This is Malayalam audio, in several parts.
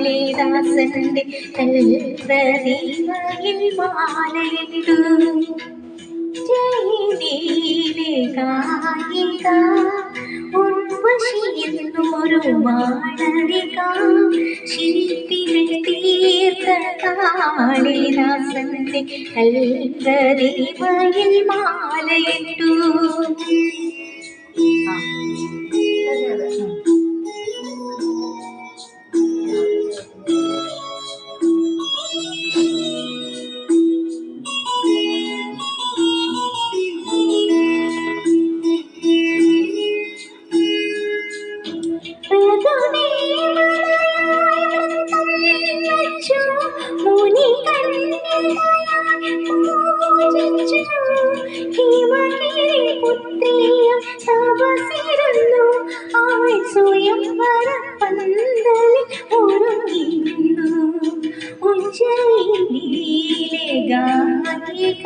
കാളിദാസന്റെ കൽപ്രതിമയിൽ മാലയിട്ടു ജയനീലെ ഗായിക ഉർവശിയെന്നൊരു മാളവിക ശില്പികൾ തീർത്ത കാളിദാസന്റെ കൽപ്രതിമയിൽ മാലയിട്ടു. സ്വയം വരപ്പന്തലിൽ ഒരുങ്ങിയിരുന്നു ഉജ്ജയിനിയിലെ ഗായിക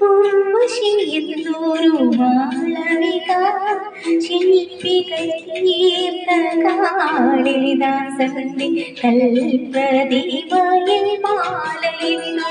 ഉർവശിയെന്നൊരു മാളവിക ശില്പികൾ തീർത്ത കാളിദാസന്റെ കൽപ്രതിമയിൽ മാലയിട്ടു.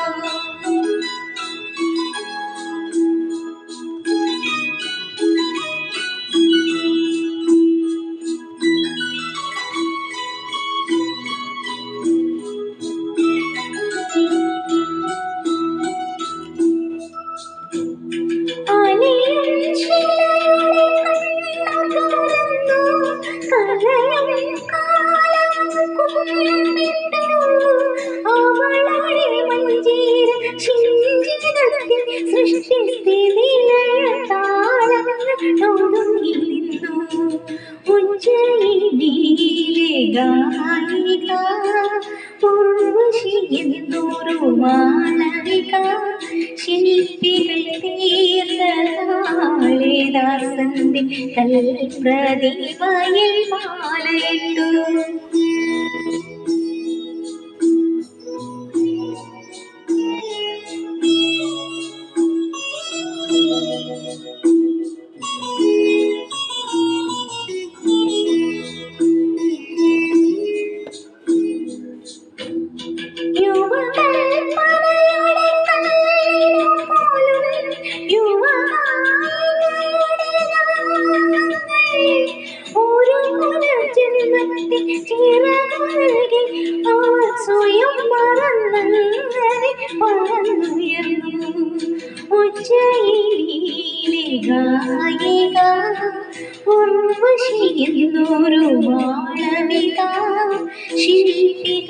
ഉജ്ജയിനിയിലെ ഗായിക ഉർവശിയെന്നൊരു മാളവിക ശില്പികൾ തീർത്ത കാളിദാസന്റെ കൽപ്രതിമയിൽ മാലയിട്ടു. സ്വയം മറന്നങ്ങനെ പറന്നുയർന്നു ഉജ്ജയിനിയിലെ ഗായിക ഉർവശിയെന്നൊരു